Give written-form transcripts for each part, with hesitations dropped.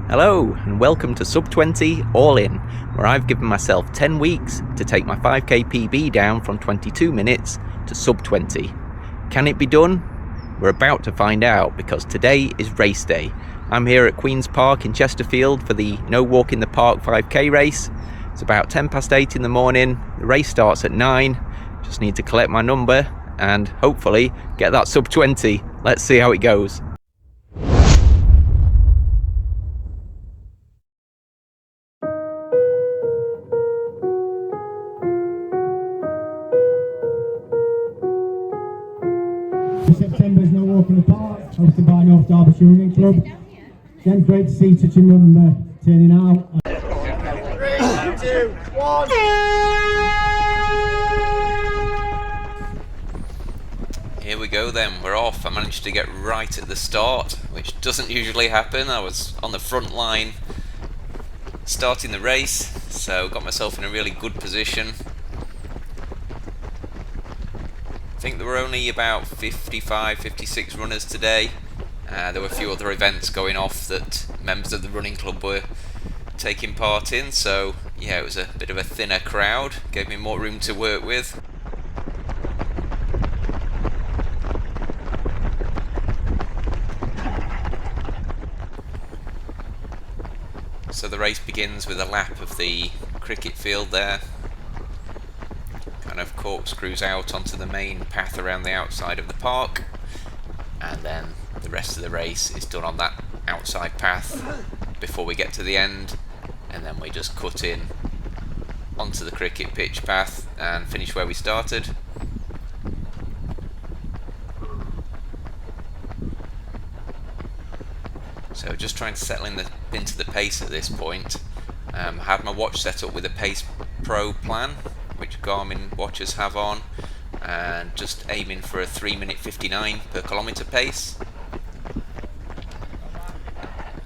Hello and welcome to Sub 20 All In, where I've given myself 10 weeks to take my 5k PB down from 22 minutes to sub 20. Can it be done? We're about to find out because today is race day. I'm here at Queen's Park in Chesterfield for the No Walk in the Park 5k race. It's about 8:10 in the morning, the race starts at 9, just need to collect my number and hopefully get that sub 20. Let's see how it goes. September's No Walk in the Park, hosted by North Derbyshire Running Club. Again, great to see such a number turning out. 3, 2, 1. Here we go then, we're off. I managed to get right at the start, which doesn't usually happen. I was on the front line starting the race, so got myself in a really good position. I think there were only about 55-56 runners today. There were a few other events going off that members of the running club were taking part in, so yeah, it was a bit of a thinner crowd, gave me more room to work with. So the race begins with a lap of the cricket field there. Kind of corkscrews out onto the main path around the outside of the park, and then the rest of the race is done on that outside path before we get to the end, and then we just cut in onto the cricket pitch path and finish where we started. So just trying to settle into the pace at this point. I had my watch set up with a Pace Pro plan, which Garmin watches have on, and just aiming for a 3:59 per kilometre pace.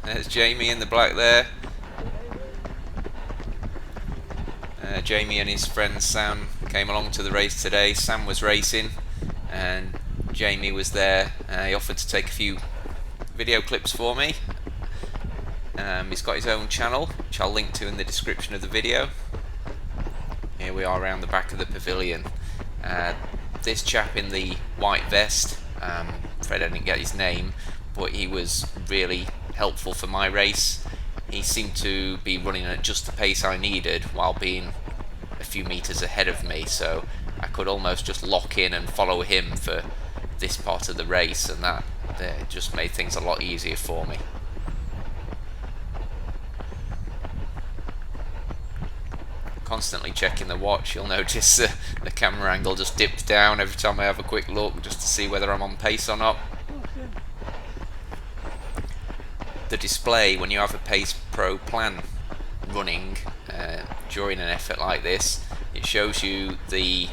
There's Jamie in the black there. Jamie and his friend Sam came along to the race today. Sam was racing and Jamie was there. He offered to take a few video clips for me. He's got his own channel, which I'll link to in the description of the video. Here we are around the back of the pavilion. This chap in the white vest, afraid I didn't get his name, but he was really helpful for my race. He seemed to be running at just the pace I needed while being a few meters ahead of me, so I could almost just lock in and follow him for this part of the race, and that just made things a lot easier for me. Constantly checking the watch. You'll notice the camera angle just dips down every time I have a quick look just to see whether I'm on pace or not. The display, when you have a Pace Pro plan running during an effort like this, it shows you the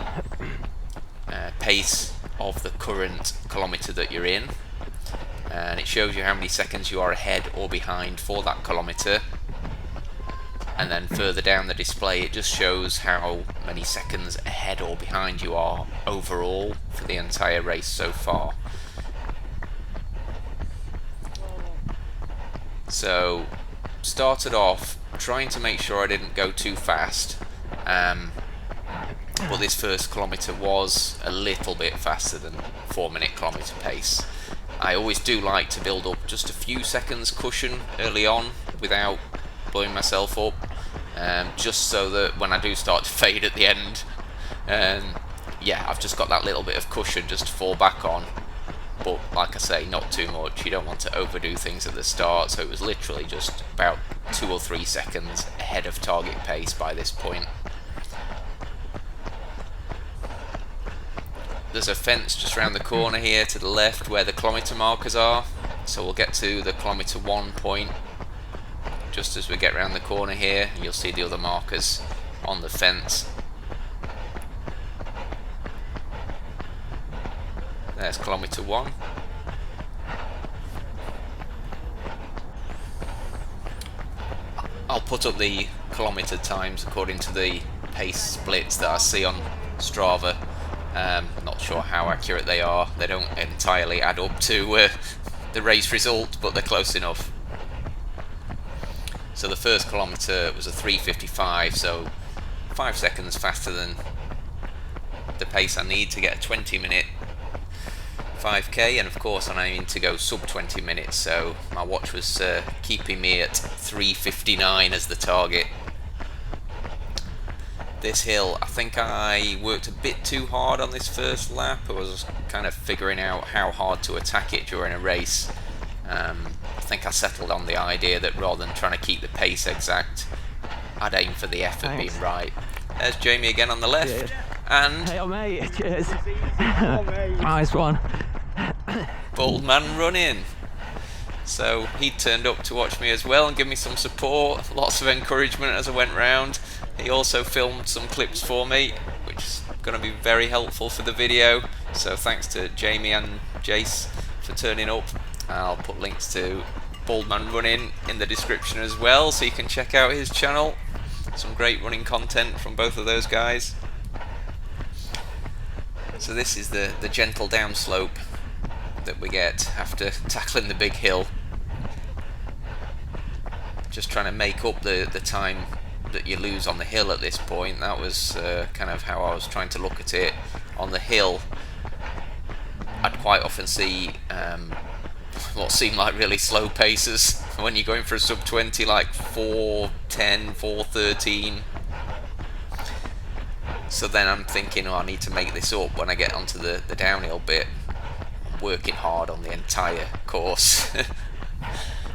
pace of the current kilometre that you're in, and it shows you how many seconds you are ahead or behind for that kilometre. And then further down the display it just shows how many seconds ahead or behind you are overall for the entire race so far. So started off trying to make sure I didn't go too fast, but this first kilometre was a little bit faster than 4-minute kilometre pace. I always do like to build up just a few seconds cushion early on without blowing myself up, just so that when I do start to fade at the end, yeah, I've just got that little bit of cushion just to fall back on. But like I say, not too much. You don't want to overdo things at the start, so it was literally just about 2 or 3 seconds ahead of target pace by this point. There's a fence just around the corner here to the left where the kilometre markers are, so we'll get to the kilometre 1 point just as we get around the corner here. You'll see the other markers on the fence. There's kilometre 1. I'll put up the kilometre times according to the pace splits that I see on Strava. Not sure how accurate they are. They don't entirely add up to the race result, but they're close enough. So the first kilometre was a 3:55, so 5 seconds faster than the pace I need to get a 20-minute 5k, and of course I'm aiming to go sub 20 minutes, so my watch was keeping me at 3:59 as the target. This hill, I think I worked a bit too hard on this first lap. I was kind of figuring out how hard to attack it during a race. I think I settled on the idea that rather than trying to keep the pace exact, I'd aim for the effort being right. There's Jamie again on the left. Cheers. And Hey, mate, cheers. Nice one. Bold Man Running. So he turned up to watch me as well and give me some support, lots of encouragement as I went round. He also filmed some clips for me, which is going to be very helpful for the video. So thanks to Jamie and Jace for turning up. I'll put links to Bold Man Running in the description as well, so you can check out his channel. Some great running content from both of those guys. So this is the gentle downslope that we get after tackling the big hill. Just trying to make up the time that you lose on the hill at this point. That was kind of how I was trying to look at it. On the hill, I'd quite often see what seemed like really slow paces when you're going for a sub 20, like 4:10, 4:13. So then I'm thinking, oh, I need to make this up when I get onto the downhill bit. I'm working hard on the entire course.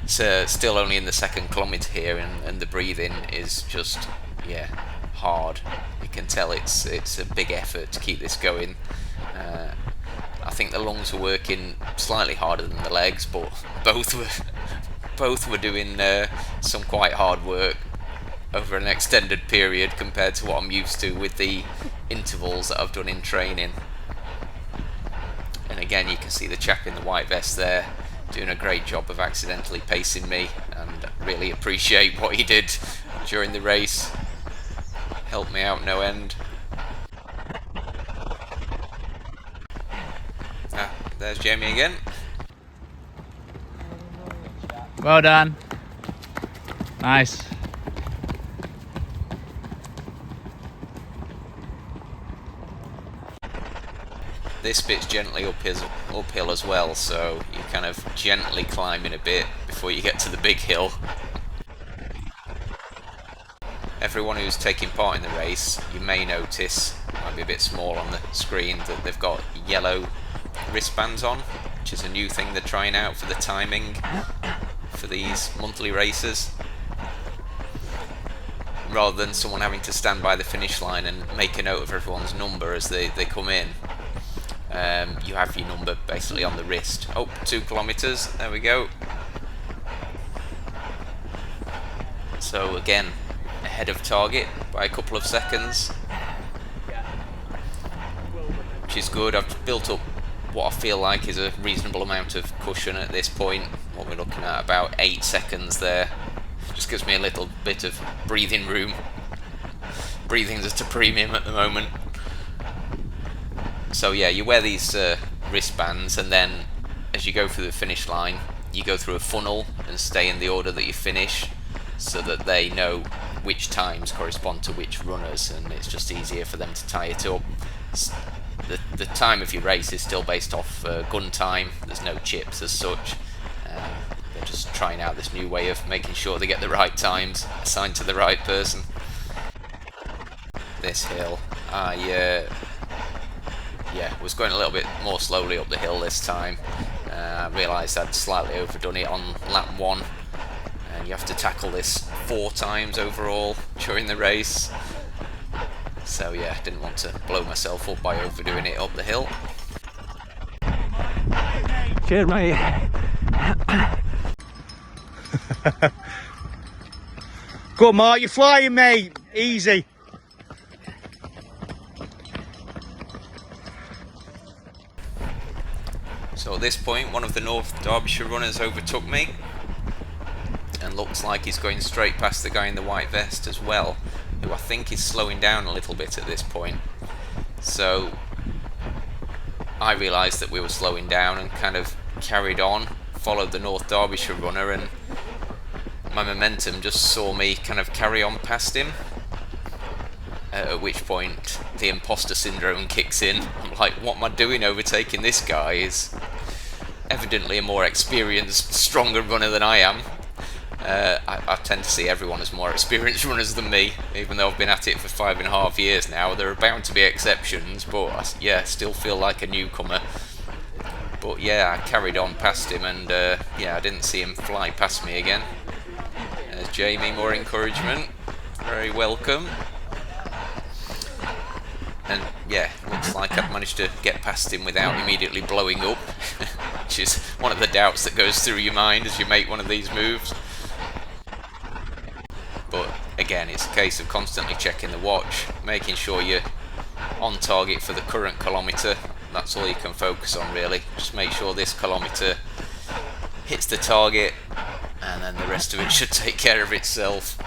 So still only in the second kilometre here, and the breathing is just, yeah, hard. You can tell it's a big effort to keep this going. I think the lungs were working slightly harder than the legs, but both were doing some quite hard work over an extended period compared to what I'm used to with the intervals that I've done in training. And again, you can see the chap in the white vest there doing a great job of accidentally pacing me, and really appreciate what he did during the race. Helped me out no end. There's Jamie again. Well done. Nice. This bit's gently uphill as well, so you're kind of gently climbing a bit before you get to the big hill. Everyone who's taking part in the race, you may notice, might be a bit small on the screen, that they've got yellow wristbands on, which is a new thing they're trying out for the timing for these monthly races. Rather than someone having to stand by the finish line and make a note of everyone's number as they come in, you have your number basically on the wrist. Oh, 2 kilometres, there we go. So again, ahead of target by a couple of seconds, which is good. I've built up what I feel like is a reasonable amount of cushion at this point. What we're looking at, about 8 seconds there. Just gives me a little bit of breathing room. Breathing's at a premium at the moment. So yeah, you wear these wristbands, and then as you go through the finish line, you go through a funnel and stay in the order that you finish, so that they know which times correspond to which runners, and it's just easier for them to tie it up. The time of your race is still based off gun time. There's no chips as such. They're just trying out this new way of making sure they get the right times assigned to the right person. This hill, I was going a little bit more slowly up the hill this time. I realised I'd slightly overdone it on lap 1, and you have to tackle this 4 times overall during the race. So yeah, didn't want to blow myself up by overdoing it up the hill. Cheers, mate. Good, Mark, you're flying, mate. Easy. So at this point, one of the North Derbyshire runners overtook me, and looks like he's going straight past the guy in the white vest as well, who I think is slowing down a little bit at this point. So I realised that we were slowing down and kind of carried on, followed the North Derbyshire runner, and my momentum just saw me kind of carry on past him. At which point the imposter syndrome kicks in. I'm like, what am I doing overtaking this guy? He's evidently a more experienced, stronger runner than I am. I tend to see everyone as more experienced runners than me, even though I've been at it for 5.5 years now. There are bound to be exceptions, but yeah, still feel like a newcomer. But yeah, I carried on past him, and yeah, I didn't see him fly past me again. There's Jamie, more encouragement. Very welcome. And yeah, looks like I've managed to get past him without immediately blowing up, which is one of the doubts that goes through your mind as you make one of these moves. But again, it's a case of constantly checking the watch, making sure you're on target for the current kilometre. That's all you can focus on, really. Just make sure this kilometre hits the target, and then the rest of it should take care of itself.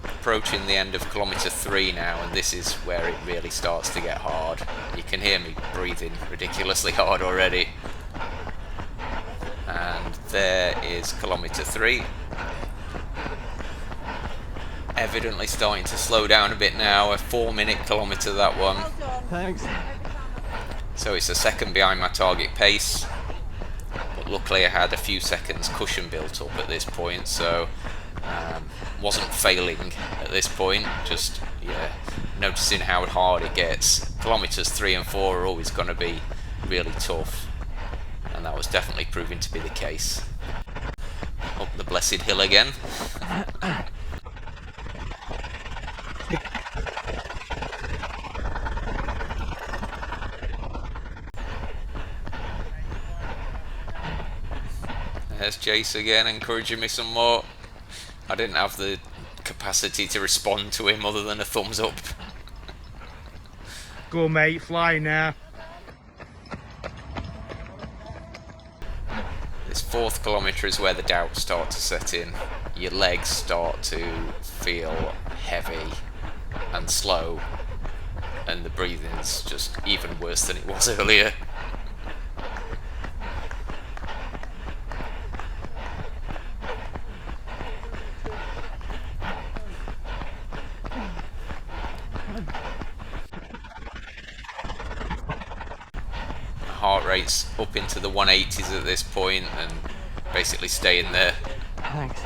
Approaching the end of kilometre 3 now, and this is where it really starts to get hard. You can hear me breathing ridiculously hard already. And there is kilometre 3. Evidently starting to slow down a bit now. A 4-minute kilometre, that one. Thanks. So it's a second behind my target pace. But luckily I had a few seconds cushion built up at this point, so wasn't failing at this point. Just yeah, noticing how hard it gets. Kilometres 3 and 4 are always going to be really tough, and that was definitely proving to be the case. Up the blessed hill again. There's Jace again, encouraging me some more. I didn't have the capacity to respond to him other than a thumbs up. Go mate, fly now. This 4th kilometre is where the doubts start to set in. Your legs start to feel heavy and slow, and the breathing's just even worse than it was earlier. Heart rate's up into the 180s at this point, and basically staying there. Thanks.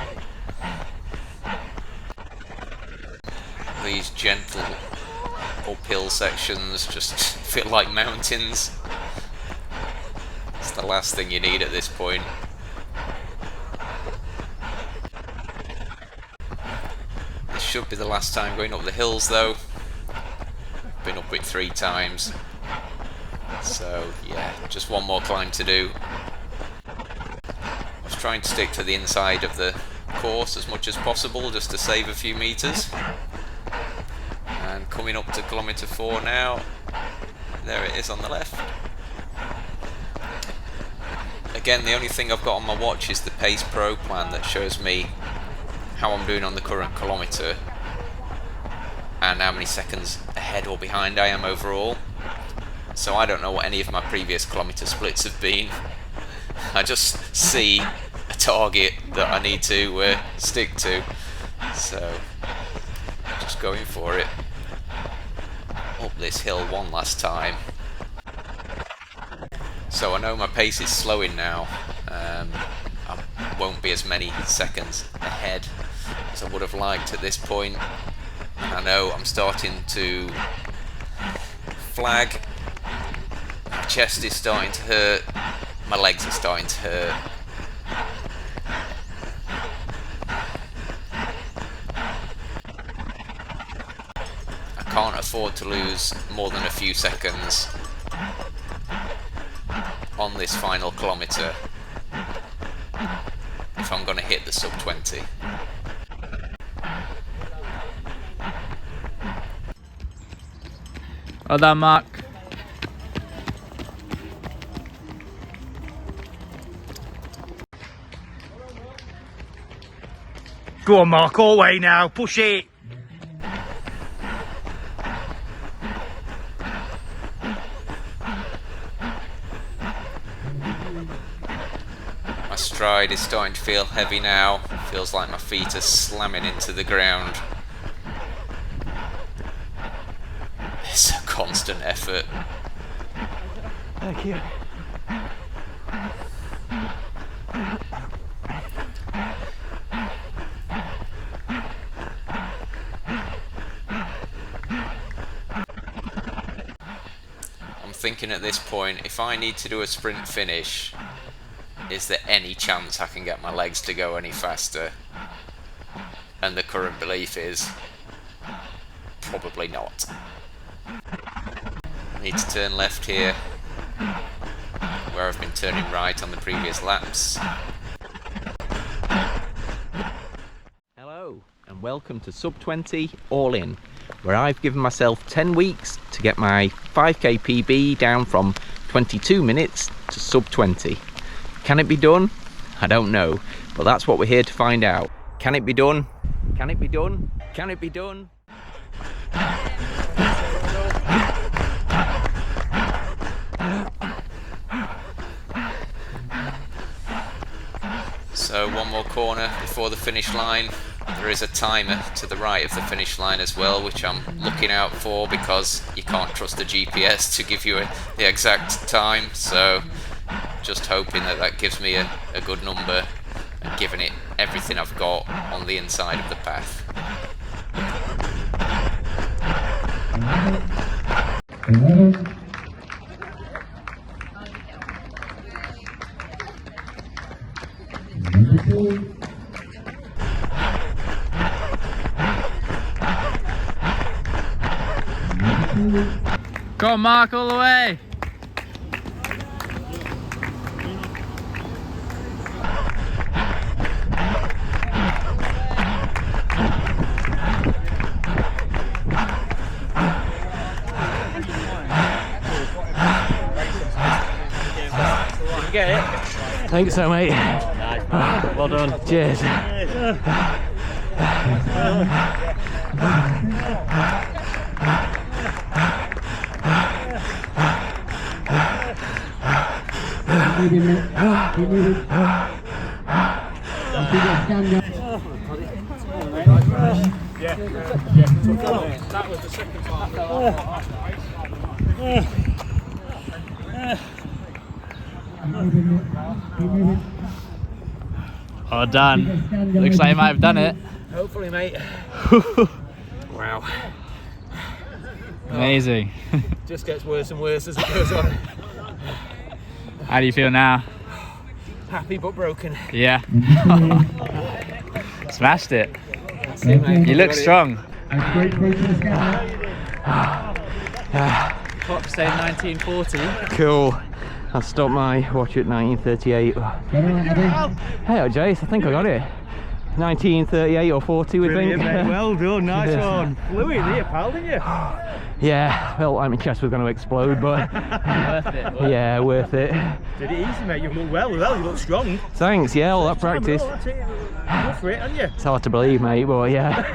These gentle uphill sections just feel like mountains. It's the last thing you need at this point. This should be the last time going up the hills though. Been up it 3 times. So yeah, just one more climb to do. I was trying to stick to the inside of the course as much as possible just to save a few metres. And coming up to kilometre 4 now. There it is on the left. Again, the only thing I've got on my watch is the Pace Pro plan that shows me how I'm doing on the current kilometre and how many seconds ahead or behind I am overall. So I don't know what any of my previous kilometre splits have been. I just see a target that I need to stick to. So just going for it. Up this hill one last time. So I know my pace is slowing now. I won't be as many seconds ahead as I would have liked at this point. And I know I'm starting to flag. My chest is starting to hurt, my legs are starting to hurt. I can't afford to lose more than a few seconds on this final kilometre if I'm going to hit the sub 20. Well done, Mark. Go on Mark, all the way now, push it. My stride is starting to feel heavy now. Feels like my feet are slamming into the ground. It's a constant effort. Thank you. I'm thinking at this point, if I need to do a sprint finish, is there any chance I can get my legs to go any faster? And the current belief is probably not. I need to turn left here, where I've been turning right on the previous laps. Hello and welcome to Sub 20 All In, where I've given myself 10 weeks to get my 5k PB down from 22 minutes to sub 20. Can it be done? I don't know, but that's what we're here to find out. Can it be done? Can it be done? Can it be done? So one more corner before the finish line. There is a timer to the right of the finish line as well, which I'm looking out for because you can't trust the GPS to give you the exact time. So just hoping that that gives me a good number and giving it everything I've got on the inside of the path. Go on, Mark, all the way. Get it? Thanks so, mate. Well done. Cheers. That was the second part. Oh, Dan. Looks like you might have done it. Hopefully, mate. Wow. Amazing. Just gets worse and worse as it goes on. How do you feel now? Happy but broken. Yeah. Smashed it. That's it, mate. You look strong. Clock saying 1940. Cool. I stopped my watch at 1938. Hey, Jace, I think I got it. 1938 or 40, we think. Well done, nice one. Flew it there, pal, didn't you? Yeah, felt like my chest was going to explode, but Worth it. yeah, worth it. Did it easy, mate. You look well, you look strong. Thanks, yeah, all that practice. That's it. Go for it, haven't you? It's hard to believe, mate, but yeah.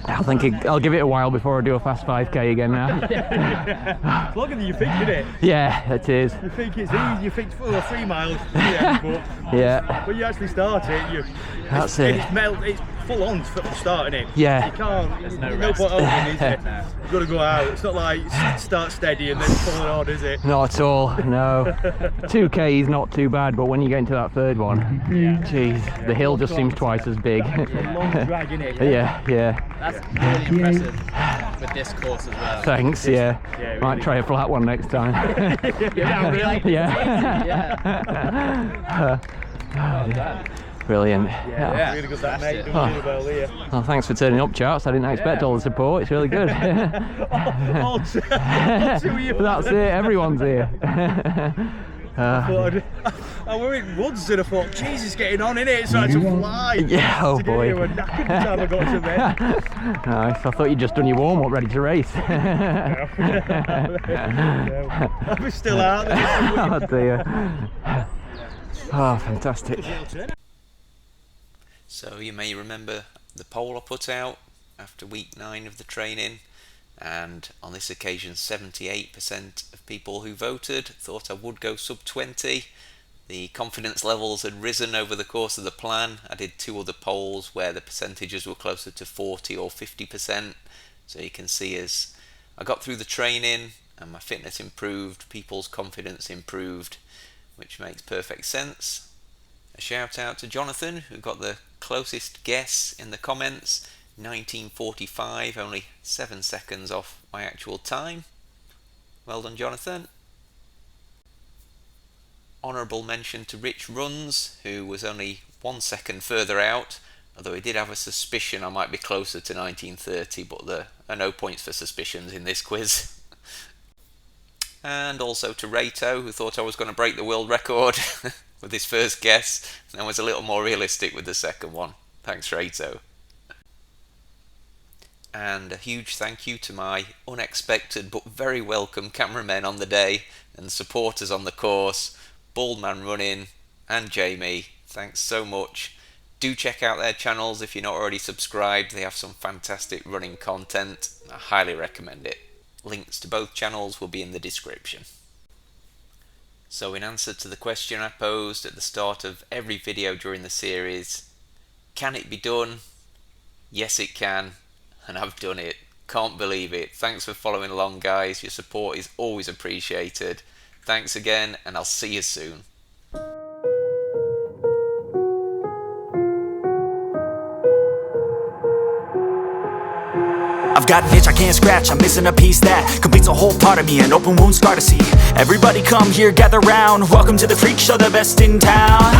I think I'll give it a while before I do a fast 5k again now. It's longer than you think, isn't it? Yeah, it is. You think it's easy, you think 3 miles, yeah, but Yeah, when you actually start it, that's it. It's full on for starting it. Yeah. You can't, There's no no rest. point opening, is it? You've got to go out. It's not like start steady and then pull it on, is it? Not at all, no. 2k is not too bad, but when you get into that third one, jeez, the hill just seems twice as big. It's a long drag, isn't it? Yeah. That's really impressive with this course as well. Thanks, yeah. Yeah, Might really. try a flat one next time. Yeah, really? Yeah. Brilliant. Yeah, really good that, mate. Doing really well here. Well, thanks for turning up, chaps. I didn't expect all the support. It's really good. All two of you. That's it. Everyone's here. I were in woods and I thought, Jesus, it's getting on, innit? So I had to fly. Yeah, oh Today boy. I was knackered by the time I got to bed. Nice. I thought you'd just done your warm up, ready to race. No. I was still out there. Oh dear. Oh, fantastic. So you may remember the poll I put out after week 9 of the training, and on this occasion 78% of people who voted thought I would go sub 20. The confidence levels had risen over the course of the plan. I did 2 other polls where the percentages were closer to 40 or 50%. So you can see as I got through the training and my fitness improved, people's confidence improved, which makes perfect sense. A shout out to Jonathan, who got the closest guess in the comments. 19:45, only 7 seconds off my actual time. Well done, Jonathan. Honourable mention to Rich Runs, who was only 1 second further out, although he did have a suspicion I might be closer to 19:30, but there are no points for suspicions in this quiz. And also to Rato, who thought I was going to break the world record with his first guess, and was a little more realistic with the second one. Thanks, Rato. And a huge thank you to my unexpected but very welcome cameramen on the day and supporters on the course, Baldman Running and Jamie. Thanks so much. Do check out their channels if you're not already subscribed. They have some fantastic running content. I highly recommend it. Links to both channels will be in the description. So in answer to the question I posed at the start of every video during the series, can it be done? Yes, it can. And I've done it. Can't believe it. Thanks for following along, guys. Your support is always appreciated. Thanks again, and I'll see you soon. I've got an itch I can't scratch, I'm missing a piece that completes a whole part of me, an open wound scar to see. Everybody come here, gather round, welcome to the freak show, the best in town.